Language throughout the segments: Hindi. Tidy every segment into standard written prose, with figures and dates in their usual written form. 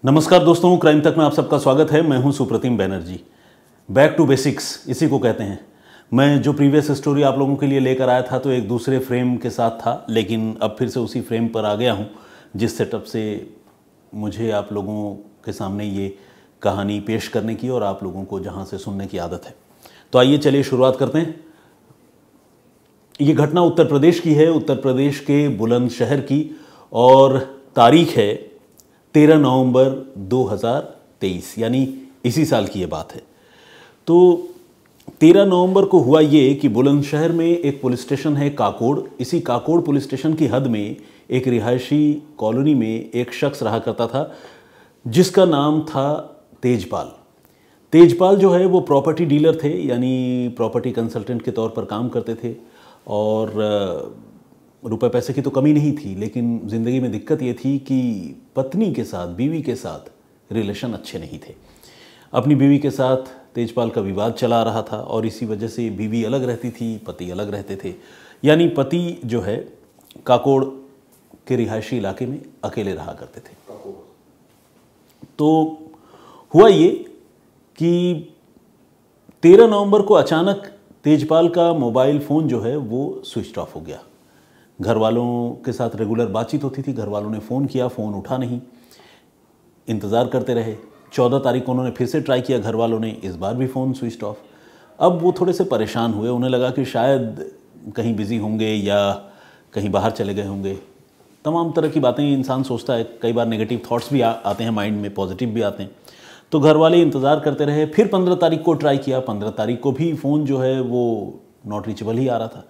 नमस्कार दोस्तों, क्राइम तक में आप सबका स्वागत है। मैं हूं Supratim Banerjee. Back to basics इसी को कहते हैं। मैं जो प्रीवियस स्टोरी आप लोगों के लिए लेकर आया था तो एक दूसरे फ्रेम के साथ था, लेकिन अब फिर से उसी फ्रेम पर आ गया हूं जिस सेटअप से मुझे आप लोगों के सामने ये कहानी पेश करने की और आप लोगों को जहां से सुनने की आदत है। तो आइए चलिए शुरुआत करते हैं। ये घटना उत्तर प्रदेश की है, उत्तर प्रदेश के बुलंदशहर की, और तारीख है 13 नवंबर 2023, यानी इसी साल की ये बात है। तो 13 नवंबर को हुआ ये कि बुलंदशहर में एक पुलिस स्टेशन है काकोड़। इसी काकोड़ पुलिस स्टेशन की हद में एक रिहायशी कॉलोनी में एक शख्स रहा करता था जिसका नाम था तेजपाल। तेजपाल जो है वो प्रॉपर्टी डीलर थे, यानी प्रॉपर्टी कंसल्टेंट के तौर पर काम करते थे। और रुपए पैसे की तो कमी नहीं थी, लेकिन ज़िंदगी में दिक्कत ये थी कि पत्नी के साथ, बीवी के साथ रिलेशन अच्छे नहीं थे। अपनी बीवी के साथ तेजपाल का विवाद चला रहा था और इसी वजह से बीवी अलग रहती थी, पति अलग रहते थे। यानी पति जो है काकोड़ के रिहायशी इलाके में अकेले रहा करते थे। तो हुआ ये कि 13 नवंबर को अचानक तेजपाल का मोबाइल फ़ोन जो है वो स्विच ऑफ हो गया। घर वालों के साथ रेगुलर बातचीत होती थी, घर वालों ने फ़ोन किया, फ़ोन उठा नहीं, इंतज़ार करते रहे। 14 तारीख को उन्होंने फिर से ट्राई किया घर वालों ने, इस बार भी फ़ोन स्विच ऑफ। अब वो थोड़े से परेशान हुए, उन्हें लगा कि शायद कहीं बिज़ी होंगे या कहीं बाहर चले गए होंगे। तमाम तरह की बातें इंसान सोचता है, कई बार नेगेटिव थॉट्स भी आते हैं माइंड में, पॉजिटिव भी आते हैं। तो घर वाले इंतज़ार करते रहे। फिर 15 तारीख को ट्राई किया, 15 तारीख को भी फ़ोन जो है वो नॉट रीचेबल ही आ रहा था।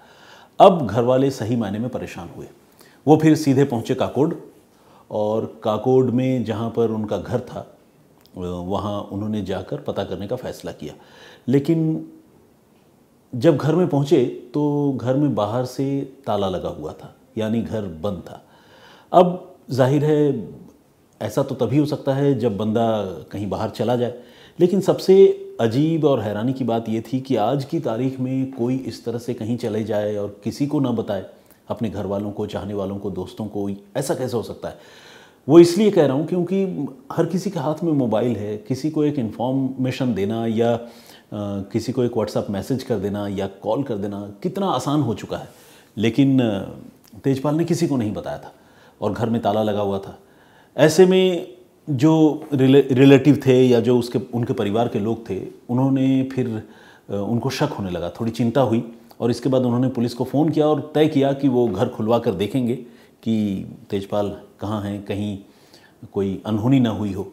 अब घर वाले सही मायने में परेशान हुए। वो फिर सीधे पहुंचे काकोड़, और काकोड़ में जहां पर उनका घर था वहां उन्होंने जाकर पता करने का फ़ैसला किया। लेकिन जब घर में पहुंचे तो घर में बाहर से ताला लगा हुआ था, यानी घर बंद था। अब जाहिर है ऐसा तो तभी हो सकता है जब बंदा कहीं बाहर चला जाए, लेकिन सबसे अजीब और हैरानी की बात यह थी कि आज की तारीख में कोई इस तरह से कहीं चले जाए और किसी को ना बताए, अपने घर वालों को, चाहने वालों को, दोस्तों को। ऐसा कैसे हो सकता है? वो इसलिए कह रहा हूँ क्योंकि हर किसी के हाथ में मोबाइल है। किसी को एक इन्फॉर्मेशन देना या किसी को एक व्हाट्सएप मैसेज कर देना या कॉल कर देना कितना आसान हो चुका है। लेकिन तेजपाल ने किसी को नहीं बताया था और घर में ताला लगा हुआ था। ऐसे में जो रिलेटिव थे या जो उनके परिवार के लोग थे, उन्होंने फिर उनको शक होने लगा, थोड़ी चिंता हुई, और इसके बाद उन्होंने पुलिस को फ़ोन किया और तय किया कि वो घर खुलवा कर देखेंगे कि तेजपाल कहाँ हैं, कहीं कोई अनहोनी ना हुई हो।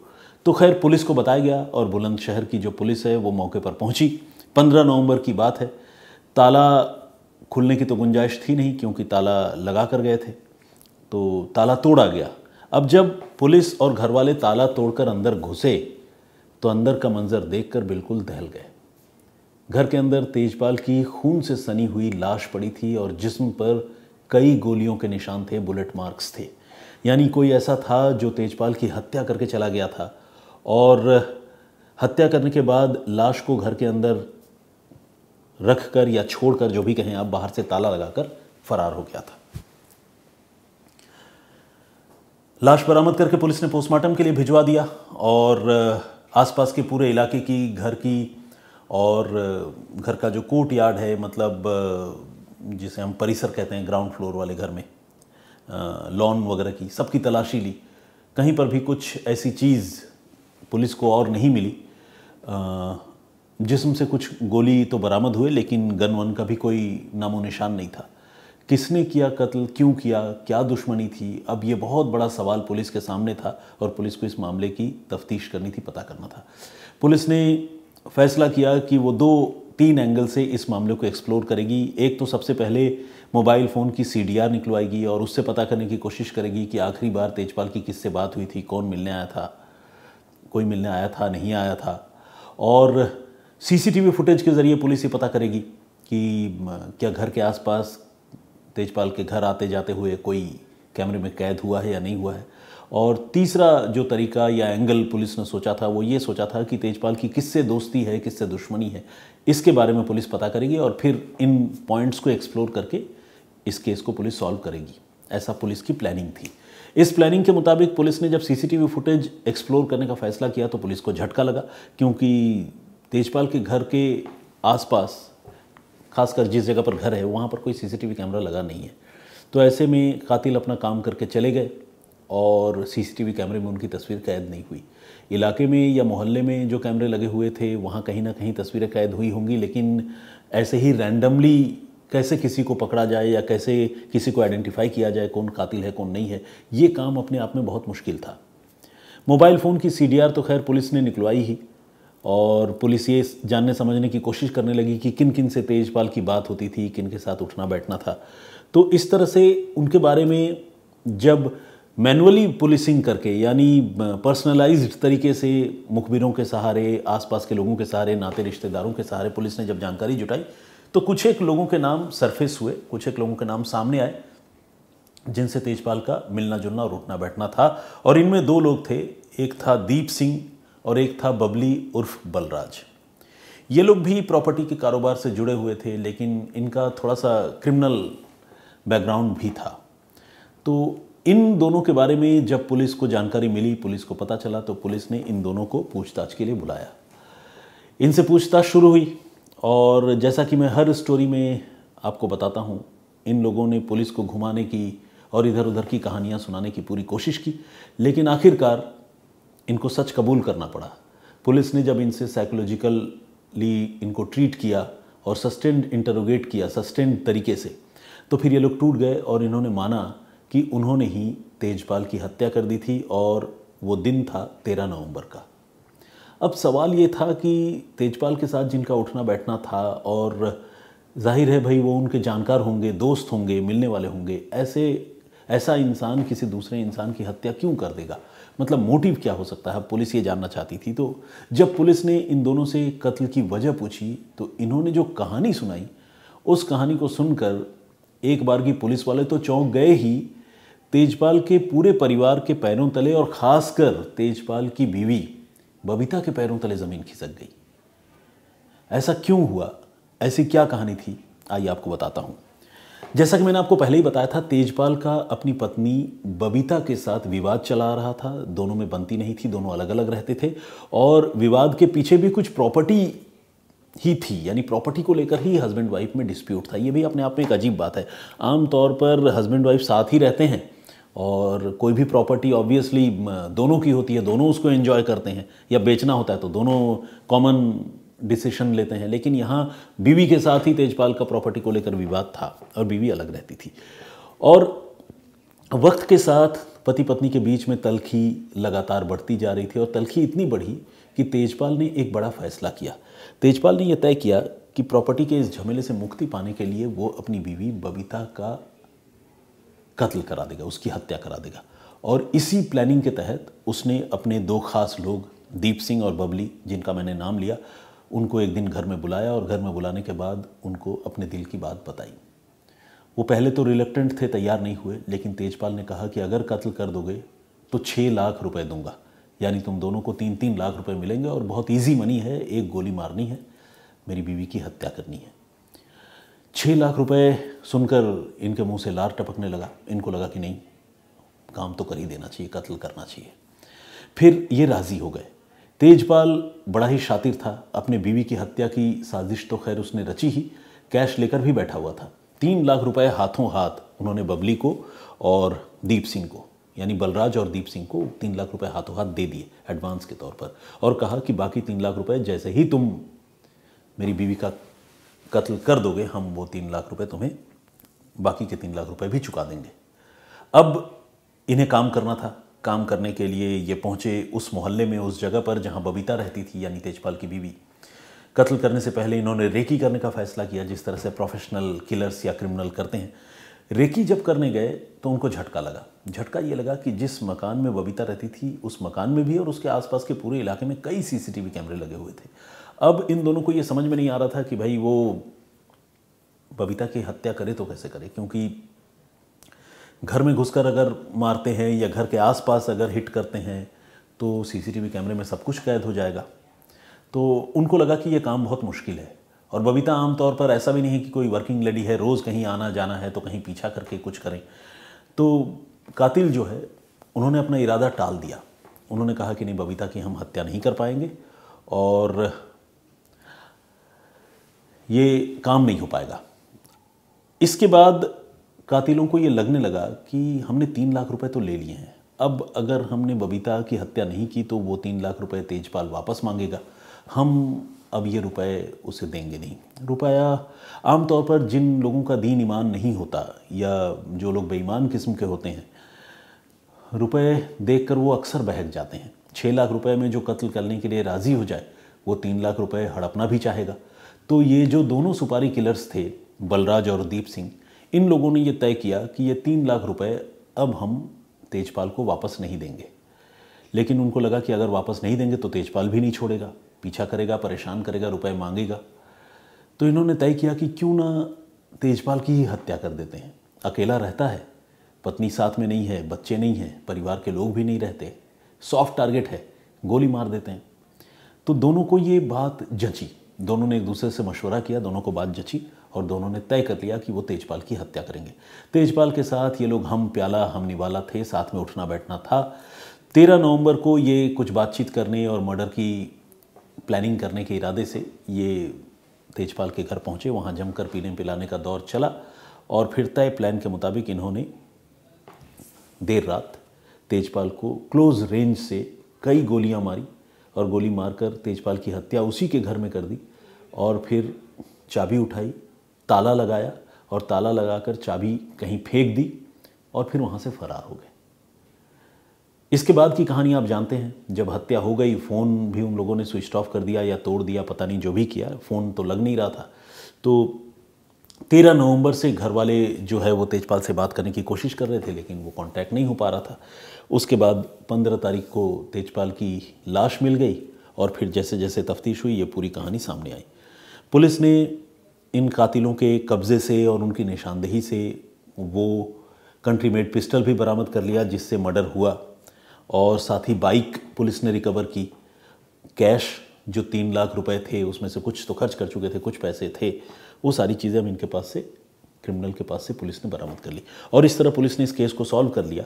तो खैर पुलिस को बताया गया और बुलंदशहर की जो पुलिस है वो मौके पर पहुंची। 15 नवंबर की बात है। ताला खुलने की तो गुंजाइश थी नहीं क्योंकि ताला लगा कर गए थे, तो ताला तोड़ा गया। अब जब पुलिस और घर वाले ताला तोड़कर अंदर घुसे तो अंदर का मंजर देखकर बिल्कुल दहल गए। घर के अंदर तेजपाल की खून से सनी हुई लाश पड़ी थी और जिस्म पर कई गोलियों के निशान थे, बुलेट मार्क्स थे। यानी कोई ऐसा था जो तेजपाल की हत्या करके चला गया था और हत्या करने के बाद लाश को घर के अंदर रख कर या छोड़कर, जो भी कहें आप, बाहर से ताला लगाकर फरार हो गया था। लाश बरामद करके पुलिस ने पोस्टमार्टम के लिए भिजवा दिया और आसपास के पूरे इलाके की, घर की और घर का जो कोर्ट यार्ड है, मतलब जिसे हम परिसर कहते हैं, ग्राउंड फ्लोर वाले घर में लॉन वगैरह की, सबकी तलाशी ली। कहीं पर भी कुछ ऐसी चीज़ पुलिस को और नहीं मिली। जिस्म से कुछ गोली तो बरामद हुए, लेकिन गन वन का भी कोई नामो निशान नहीं था। किसने किया कत्ल, क्यों किया, क्या दुश्मनी थी, अब ये बहुत बड़ा सवाल पुलिस के सामने था और पुलिस को इस मामले की तफ्तीश करनी थी, पता करना था। पुलिस ने फैसला किया कि वो 2-3 एंगल से इस मामले को एक्सप्लोर करेगी। एक तो सबसे पहले मोबाइल फ़ोन की CDR निकलवाएगी और उससे पता करने की कोशिश करेगी कि आखिरी बार तेजपाल की किससे बात हुई थी, कौन मिलने आया था, कोई मिलने आया था, नहीं आया था। और CCTV फुटेज के ज़रिए पुलिस ये पता करेगी कि क्या घर के आसपास तेजपाल के घर आते जाते हुए कोई कैमरे में कैद हुआ है या नहीं हुआ है। और तीसरा जो तरीका या एंगल पुलिस ने सोचा था वो ये सोचा था कि तेजपाल की किससे दोस्ती है, किससे दुश्मनी है, इसके बारे में पुलिस पता करेगी और फिर इन पॉइंट्स को एक्सप्लोर करके इस केस को पुलिस सॉल्व करेगी। ऐसा पुलिस की प्लानिंग थी। इस प्लानिंग के मुताबिक पुलिस ने जब सीसीटीवी फुटेज एक्सप्लोर करने का फैसला किया तो पुलिस को झटका लगा, क्योंकि तेजपाल के घर के आसपास, खासकर जिस जगह पर घर है वहाँ पर कोई सीसीटीवी कैमरा लगा नहीं है। तो ऐसे में कातिल अपना काम करके चले गए और सीसीटीवी कैमरे में उनकी तस्वीर कैद नहीं हुई। इलाके में या मोहल्ले में जो कैमरे लगे हुए थे वहाँ कहीं ना कहीं तस्वीरें कैद हुई होंगी, लेकिन ऐसे ही रैंडमली कैसे किसी को पकड़ा जाए या कैसे किसी को आइडेंटिफाई किया जाए कौन कातिल है कौन नहीं है, ये काम अपने आप में बहुत मुश्किल था। मोबाइल फ़ोन की सीडीआर तो खैर पुलिस ने निकलवाई ही, और पुलिस ये जानने समझने की कोशिश करने लगी कि किन किन से तेजपाल की बात होती थी, किन के साथ उठना बैठना था। तो इस तरह से उनके बारे में जब मैनुअली पुलिसिंग करके, यानी पर्सनलाइज्ड तरीके से मुखबिरों के सहारे, आसपास के लोगों के सहारे, नाते रिश्तेदारों के सहारे पुलिस ने जब जानकारी जुटाई तो कुछ एक लोगों के नाम सरफेस हुए, कुछ एक लोगों के नाम सामने आए जिनसे तेजपाल का मिलना जुलना और उठना बैठना था। और इनमें दो लोग थे, एक था दीप सिंह और एक था बबली उर्फ बलराज। ये लोग भी प्रॉपर्टी के कारोबार से जुड़े हुए थे, लेकिन इनका थोड़ा सा क्रिमिनल बैकग्राउंड भी था। तो इन दोनों के बारे में जब पुलिस को जानकारी मिली, पुलिस को पता चला, तो पुलिस ने इन दोनों को पूछताछ के लिए बुलाया। इनसे पूछताछ शुरू हुई और जैसा कि मैं हर स्टोरी में आपको बताता हूँ, इन लोगों ने पुलिस को घुमाने की और इधर उधर की कहानियाँ सुनाने की पूरी कोशिश की, लेकिन आखिरकार इनको सच कबूल करना पड़ा। पुलिस ने जब इनसे साइकोलॉजिकली इनको ट्रीट किया और सस्टेन्ड इंटरोगेट किया, सस्टेन्ड तरीके से, तो फिर ये लोग टूट गए और इन्होंने माना कि उन्होंने ही तेजपाल की हत्या कर दी थी और वो दिन था 13 नवंबर का। अब सवाल ये था कि तेजपाल के साथ जिनका उठना बैठना था, और जाहिर है भाई वो उनके जानकार होंगे, दोस्त होंगे, मिलने वाले होंगे, ऐसा इंसान किसी दूसरे इंसान की हत्या क्यों कर देगा? मतलब मोटिव क्या हो सकता है? पुलिस ये जानना चाहती थी। तो जब पुलिस ने इन दोनों से कत्ल की वजह पूछी तो इन्होंने जो कहानी सुनाई, उस कहानी को सुनकर एक बार की पुलिस वाले तो चौंक गए ही, तेजपाल के पूरे परिवार के पैरों तले और ख़ासकर तेजपाल की बीवी बबीता के पैरों तले ज़मीन खिसक गई। ऐसा क्यों हुआ? ऐसी क्या कहानी थी? आइए आपको बताता हूँ। जैसा कि मैंने आपको पहले ही बताया था, तेजपाल का अपनी पत्नी बबीता के साथ विवाद चला आ रहा था। दोनों में बनती नहीं थी, दोनों अलग अलग रहते थे और विवाद के पीछे भी कुछ प्रॉपर्टी ही थी, यानी प्रॉपर्टी को लेकर ही हस्बैंड वाइफ में डिस्प्यूट था। ये भी अपने आप में एक अजीब बात है। आमतौर पर हस्बैंड वाइफ साथ ही रहते हैं और कोई भी प्रॉपर्टी ऑब्वियसली दोनों की होती है, दोनों उसको एंजॉय करते हैं, या बेचना होता है तो दोनों कॉमन डिसीजन लेते हैं। लेकिन यहाँ बीवी के साथ ही तेजपाल का प्रॉपर्टी को लेकर विवाद था और बीवी अलग रहती थी। और वक्त के साथ पति पत्नी के बीच में तल्खी लगातार बढ़ती जा रही थी और तल्खी इतनी बढ़ी कि तेजपाल ने एक बड़ा फैसला किया। तेजपाल ने यह तय किया कि प्रॉपर्टी के इस झमेले से मुक्ति पाने के लिए वो अपनी बीवी बबीता का कत्ल करा देगा, उसकी हत्या करा देगा। और इसी प्लानिंग के तहत उसने अपने दो खास लोग, दीप सिंह और बबली, जिनका मैंने नाम लिया, उनको एक दिन घर में बुलाया और घर में बुलाने के बाद उनको अपने दिल की बात बताई। वो पहले तो रिलक्टेंट थे, तैयार नहीं हुए, लेकिन तेजपाल ने कहा कि अगर कत्ल कर दोगे तो 6 लाख रुपए दूंगा, यानी तुम दोनों को 3-3 लाख रुपए मिलेंगे और बहुत इजी मनी है, एक गोली मारनी है, मेरी बीवी की हत्या करनी है। 6 लाख रुपए सुनकर इनके मुंह से लार टपकने लगा। इनको लगा कि नहीं, काम तो कर ही देना चाहिए, कत्ल करना चाहिए। फिर ये राज़ी हो गए। तेजपाल बड़ा ही शातिर था, अपने बीवी की हत्या की साजिश तो खैर उसने रची ही, कैश लेकर भी बैठा हुआ था। 3 लाख रुपए हाथों हाथ उन्होंने बबली को और दीप सिंह को, यानी बलराज और दीप सिंह को 3 लाख रुपए हाथों हाथ दे दिए एडवांस के तौर पर, और कहा कि बाकी 3 लाख रुपए जैसे ही तुम मेरी बीवी का कत्ल कर दोगे, हम वो 3 लाख रुपए तुम्हें, बाकी के 3 लाख रुपए भी चुका देंगे। अब इन्हें काम करना था। काम करने के लिए ये पहुंचे उस मोहल्ले में, उस जगह पर जहां बबीता रहती थी, यानी तेजपाल की बीवी। कत्ल करने से पहले इन्होंने रेकी करने का फैसला किया, जिस तरह से प्रोफेशनल किलर्स या क्रिमिनल करते हैं। रेकी जब करने गए तो उनको झटका लगा। झटका ये लगा कि जिस मकान में बबीता रहती थी, उस मकान में भी और उसके आसपास के पूरे इलाके में कई सीसीटीवी कैमरे लगे हुए थे। अब इन दोनों को ये समझ में नहीं आ रहा था कि भाई वो बबीता की हत्या करे तो कैसे करे, क्योंकि घर में घुसकर अगर मारते हैं या घर के आसपास अगर हिट करते हैं तो सीसीटीवी कैमरे में सब कुछ कैद हो जाएगा। तो उनको लगा कि ये काम बहुत मुश्किल है। और बबीता आमतौर पर ऐसा भी नहीं है कि कोई वर्किंग लेडी है, रोज़ कहीं आना जाना है तो कहीं पीछा करके कुछ करें। तो कातिल जो है उन्होंने अपना इरादा टाल दिया। उन्होंने कहा कि नहीं, बबीता की हम हत्या नहीं कर पाएंगे और ये काम नहीं हो पाएगा। इसके बाद कातिलों को ये लगने लगा कि हमने 3 लाख रुपए तो ले लिए हैं, अब अगर हमने बबीता की हत्या नहीं की तो वो 3 लाख रुपए तेजपाल वापस मांगेगा, हम अब ये रुपए उसे देंगे नहीं। रुपया आमतौर पर जिन लोगों का दीन ईमान नहीं होता या जो लोग बेईमान किस्म के होते हैं, रुपए देखकर वो अक्सर बहक जाते हैं। 6 लाख रुपए में जो कत्ल करने के लिए राज़ी हो जाए वो 3 लाख रुपए हड़पना भी चाहेगा। तो ये जो दोनों सुपारी किलर्स थे, बलराज और दीप सिंह, इन लोगों ने ये तय किया कि ये 3 लाख रुपए अब हम तेजपाल को वापस नहीं देंगे। लेकिन उनको लगा कि अगर वापस नहीं देंगे तो तेजपाल भी नहीं छोड़ेगा, पीछा करेगा, परेशान करेगा, रुपए मांगेगा। तो इन्होंने तय किया कि क्यों ना तेजपाल की ही हत्या कर देते हैं। अकेला रहता है, पत्नी साथ में नहीं है, बच्चे नहीं हैं, परिवार के लोग भी नहीं रहते, सॉफ्ट टारगेट है, गोली मार देते हैं। तो दोनों को ये बात जची, दोनों ने एक दूसरे से मशवरा किया, दोनों को बात जची और दोनों ने तय कर लिया कि वो तेजपाल की हत्या करेंगे। तेजपाल के साथ ये लोग हम प्याला हम निवाला थे, साथ में उठना बैठना था। 13 नवंबर को ये कुछ बातचीत करने और मर्डर की प्लानिंग करने के इरादे से ये तेजपाल के घर पहुँचे। वहाँ जमकर पीने पिलाने का दौर चला और फिर तय प्लान के मुताबिक इन्होंने देर रात तेजपाल को क्लोज रेंज से कई गोलियां मारी और गोली मारकर तेजपाल की हत्या उसी के घर में कर दी। और फिर चाबी उठाई, ताला लगाया और ताला लगाकर चाबी कहीं फेंक दी और फिर वहाँ से फरार हो गए। इसके बाद की कहानी आप जानते हैं। जब हत्या हो गई, फ़ोन भी उन लोगों ने स्विच ऑफ कर दिया या तोड़ दिया, पता नहीं, जो भी किया, फ़ोन तो लग नहीं रहा था। तो 13 नवंबर से घर वाले जो है वो तेजपाल से बात करने की कोशिश कर रहे थे, लेकिन वो कांटेक्ट नहीं हो पा रहा था। उसके बाद 15 तारीख को तेजपाल की लाश मिल गई और फिर जैसे जैसे तफ्तीश हुई ये पूरी कहानी सामने आई। पुलिस ने इन कातिलों के कब्ज़े से और उनकी निशानदेही से वो कंट्री मेड पिस्टल भी बरामद कर लिया जिससे मर्डर हुआ, और साथ ही बाइक पुलिस ने रिकवर की। कैश जो 3 लाख रुपए थे उसमें से कुछ तो खर्च कर चुके थे, कुछ पैसे थे, वो सारी चीज़ें हम इनके पास से, क्रिमिनल के पास से पुलिस ने बरामद कर ली और इस तरह पुलिस ने इस केस को सॉल्व कर लिया।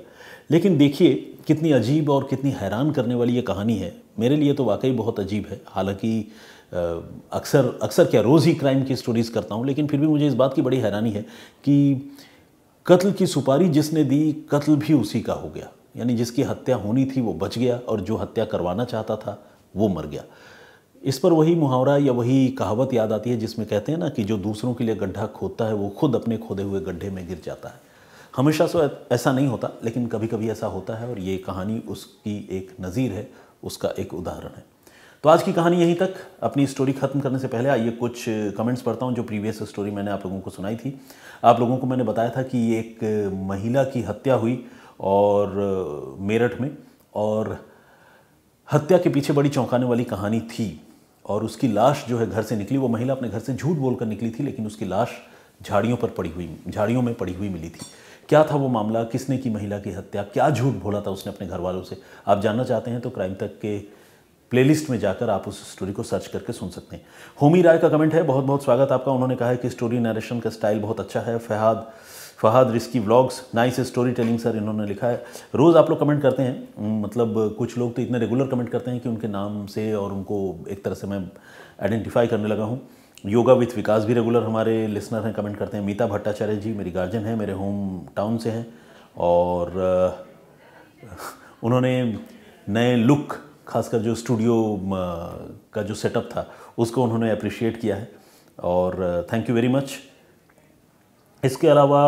लेकिन देखिए कितनी अजीब और कितनी हैरान करने वाली ये कहानी है। मेरे लिए तो वाकई बहुत अजीब है। हालांकि अक्सर क्या, रोज़ ही क्राइम की स्टोरीज़ करता हूँ, लेकिन फिर भी मुझे इस बात की बड़ी हैरानी है कि कत्ल की सुपारी जिसने दी, कत्ल भी उसी का हो गया। यानी जिसकी हत्या होनी थी वो बच गया और जो हत्या करवाना चाहता था वो मर गया। इस पर वही मुहावरा या वही कहावत याद आती है जिसमें कहते हैं ना कि जो दूसरों के लिए गड्ढा खोदता है वो खुद अपने खोदे हुए गड्ढे में गिर जाता है। हमेशा से ऐसा नहीं होता, लेकिन कभी कभी ऐसा होता है और ये कहानी उसकी एक नज़ीर है, उसका एक उदाहरण है। तो आज की कहानी यहीं तक। अपनी स्टोरी ख़त्म करने से पहले आइए कुछ कमेंट्स पढ़ता हूँ जो प्रीवियस स्टोरी मैंने आप लोगों को सुनाई थी। आप लोगों को मैंने बताया था कि एक महिला की हत्या हुई और मेरठ में, और हत्या के पीछे बड़ी चौंकाने वाली कहानी थी और उसकी लाश जो है घर से निकली। वो महिला अपने घर से झूठ बोलकर निकली थी, लेकिन उसकी लाश झाड़ियों में पड़ी हुई मिली थी। क्या था वो मामला, किसने की महिला की हत्या, क्या झूठ बोला था उसने अपने घर वालों से, आप जानना चाहते हैं तो क्राइम तक के प्लेलिस्ट में जाकर आप उस स्टोरी को सर्च करके सुन सकते हैं। होमी राय का कमेंट है, बहुत बहुत स्वागत आपका। उन्होंने कहा है कि स्टोरी नरेशन का स्टाइल बहुत अच्छा है। Fahad Risky vlogs, nice story telling sir, इन्होंने लिखा है। रोज़ आप लोग कमेंट करते हैं, मतलब कुछ लोग तो इतने रेगुलर कमेंट करते हैं कि उनके नाम से और उनको एक तरह से मैं आइडेंटिफाई करने लगा हूँ। योगा विथ विकास भी रेगुलर हमारे लिसनर हैं, कमेंट करते हैं। मीता भट्टाचार्य जी मेरी गार्जियन है, मेरे होम टाउन से हैं और उन्होंने नए लुक, खासकर जो स्टूडियो का जो सेटअप था उसको उन्होंने अप्रिशिएट किया है और थैंक यू वेरी मच। इसके अलावा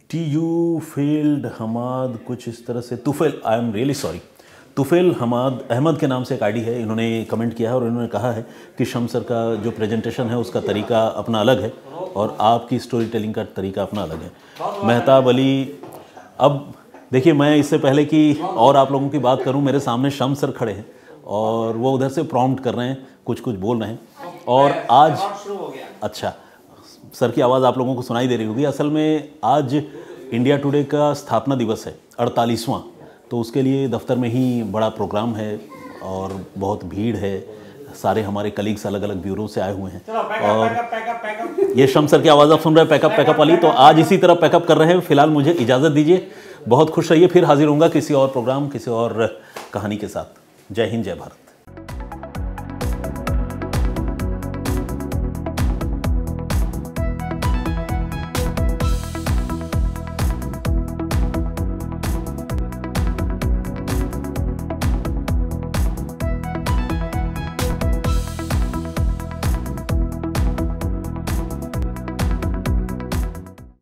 TU फेल्ड हमाद, कुछ इस तरह से, Tufail, I am really sorry, Tufail Hammad Ahmed के नाम से एक आईडी है, इन्होंने कमेंट किया है और इन्होंने कहा है कि शम्स सर का जो प्रेजेंटेशन है उसका तरीका अपना अलग है और आपकी स्टोरी टेलिंग का तरीका अपना अलग है। महताब अली, अब देखिए मैं इससे पहले कि और आप लोगों की बात करूं, मेरे सामने शम्स सर खड़े हैं और वो उधर से प्रॉम्प्ट कर रहे हैं, कुछ बोल रहे हैं और आज अच्छा सर की आवाज़ आप लोगों को सुनाई दे रही होगी। असल में आज इंडिया टुडे का स्थापना दिवस है, 48वां, तो उसके लिए दफ्तर में ही बड़ा प्रोग्राम है और बहुत भीड़ है। सारे हमारे कलीग्स अलग अलग ब्यूरो से आए हुए हैं। चलो और ये शम सर की आवाज़ आप सुन रहे हैं, पैकअप वाली। तो आज इसी तरह पैकअप कर रहे हैं। फिलहाल मुझे इजाज़त दीजिए, बहुत खुश रहिए, फिर हाजिर होऊंगा किसी और प्रोग्राम, किसी और कहानी के साथ। जय हिंद, जय भारत।